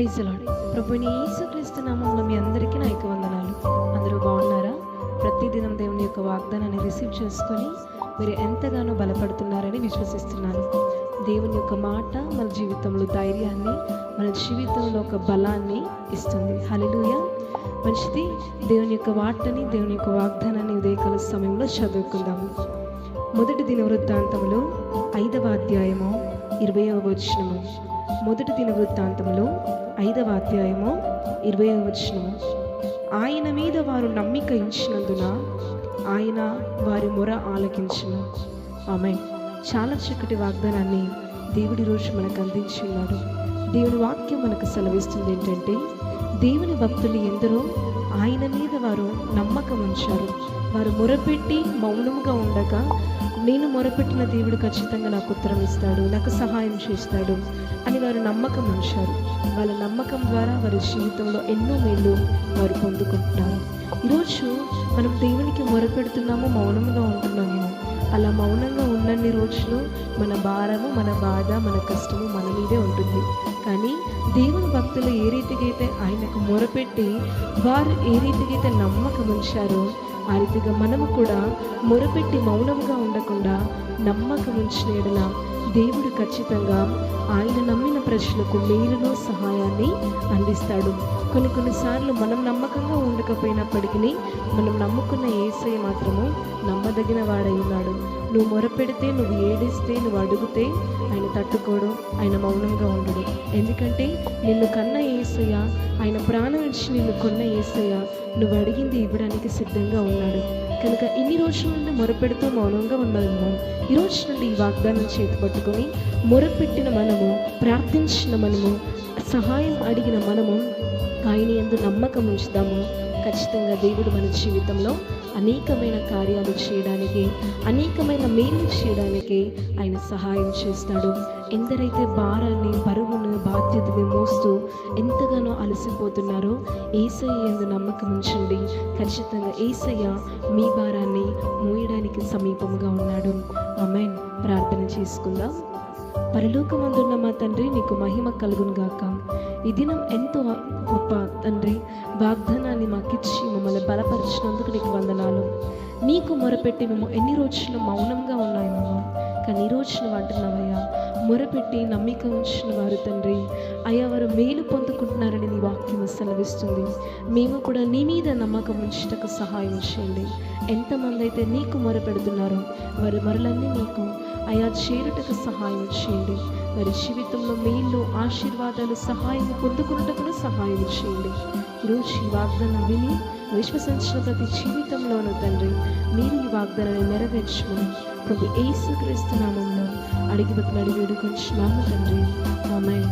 Praise lord. ప్రభువైన యేసుక్రీస్తు నామములో మీ అందరికీ నా యొక్క వందనాలు. అందరూ బాగున్నారా? ప్రతిదినం దేవుని యొక్క వాగ్దానాన్ని రిసీవ్ చేసుకొని మీరు ఎంతగానో బలపడుతున్నారని విశ్వసిస్తున్నాను. దేవుని యొక్క మాట మన జీవితంలో ధైర్యాన్ని, మన జీవితంలో ఒక బలాన్ని ఇస్తుంది. హల్లెలూయా. మంచిది. దేవుని యొక్క వార్తని, దేవుని యొక్క వాగ్దానాన్ని ఉదయకాల సమయంలో చదువుకుందాము. మొదటి దినవృత్తాంతములు 5వ అధ్యాయము 20వ వచనము. మొదటి దినవృత్తాంతములు 5వ అధ్యాయము 20వ వచనము. ఆయన మీద వారు నమ్మిక ఉంచినందున ఆయన వారి మొర ఆలకించును. ఆమేన్. చాలా చక్కటి వాగ్దానాన్ని దేవుడి రోజు మనకు అందించి ఉన్నాడు. దేవుని వాక్యం మనకు సెలవిస్తుంది ఏంటంటే, దేవుని భక్తులు ఎందరో ఆయన మీద వారు నమ్మకం ఉంచారు. వారు మొరపెట్టి మౌనముగా ఉండగా, నేను మొరపెట్టిన దేవుడు ఖచ్చితంగా నాకు ఉత్తరం ఇస్తాడు, నాకు సహాయం చేస్తాడు అని వారు నమ్మకం ఉంచారు. వాళ్ళ నమ్మకం ద్వారా వారి జీవితంలో ఎన్నో మేళ్ళు వారు పొందుకుంటున్నారు. ఈరోజు మనం దేవునికి మొరపెడుతున్నాము, మౌనంగా ఉంటున్నాము. అలా మౌనంగా ఉన్నన్ని రోజులు మన భారము, మన బాధ, మన కష్టము మన మీదే ఉంటుంది. కానీ దేవుని భక్తులు ఏ రీతిగా అయితే ఆయనకు మొరపెట్టి వారు ఏ రీతిగా అయితే నమ్మకం ఉంచారో, ఆ రీతిగా మనము కూడా మొరపెట్టి మౌనంగా ఉండకుండా నమ్మకం ఉంచిన యెడల దేవుడు ఖచ్చితంగా ఆయన నమ్మిన ప్రజలకు మేలును, సహాయాన్ని అందిస్తాడు. కొన్నిసార్లు మనం నమ్మకంగా ఉండకపోయినప్పటికీ మనం నమ్ముకున్న యేసయ్య మాత్రము నమ్మదగిన వాడై ఉన్నాడు. నువ్వు మొరపెడితే, నువ్వు ఏడిస్తే, నువ్వు అడిగితే ఆయన తట్టుకోడు, ఆయన మౌనంగా ఉండడు. ఎందుకంటే నిన్ను కన్న యేసయ్య, ఆయన ప్రాణం ఇచ్చి నిన్ను కొన్న యేసయ్య నువ్వు అడిగింది ఇవ్వడానికి సిద్ధంగా ఉన్నాడు. కనుక ఇన్ని రోజుల నుండి మొరపెడుతూ మౌనంగా ఉన్నాము. ఈ రోజు నుండి ఈ వాగ్దానం చేతి పట్టుకొని మొరపెట్టిన మనము, ప్రార్థించిన మనము, సహాయం అడిగిన మనము ఆయన యందు నమ్మకం ఉంచుదాము. ఖచ్చితంగా దేవుడు మన జీవితంలో అనేకమైన కార్యాలు చేయడానికి, అనేకమైన మేలు చేయడానికి ఆయన సహాయం చేస్తాడు. ఎందరైతే భారాన్ని, బరువును, బాధ్యతని మోస్తూ ఎంతగానో అలసిపోతున్నారో యేసయ్య యందు నమ్మకం ఉంచండి. ఖచ్చితంగా యేసయ్య మీ భారాన్ని మోయడానికి సమీపంగా ఉన్నాడు. ఆమేన్. ప్రార్థన చేసుకుందాం. పరలోకమందున్న మా తండ్రి, నీకు మహిమ కలుగును గాక. ఈ దినం ఎంతో గొప్ప తండ్రి వాగ్దానాన్ని మాకిచ్చి మమ్మల్ని బలపరిచినందుకు నీకు వందనాలు. నీకు మొరపెట్టి మేము ఎన్ని రోజులు మౌనంగా ఉన్నాయేమో, కానీ ఈ రోజు నువ్వు అంటున్నావయ్యా, మొరపెట్టి నమ్మిక ఉంచిన వారు తండ్రి అయ్యా వారు మేలు పొందుకుంటున్నారని నీ వాక్యం సెలవిస్తుంది. మేము కూడా నీ మీద నమ్మకం ఉంచుటకు సహాయం చేయండి. ఎంతమంది అయితే నీకు మొరపెడుతున్నారో వారి మొరలన్నీ నీకు అయా చేరుటకు సహాయం చేయండి. వారి జీవితంలో మేలు, ఆశీర్వాదాలు, సహాయం పొందుకున్నటకు సహాయం చేయండి. ఈరోజు ఈ వాగ్దానం విని విశ్వసించిన ప్రతి జీవితంలోనూ తండ్రి మీరు ఈ వాగ్దానాన్ని నెరవేర్చమని ప్రభు యేసుక్రీస్తు నామములో అడిగి వేడుకొంచున్నాము తండ్రి. ఆమేన్.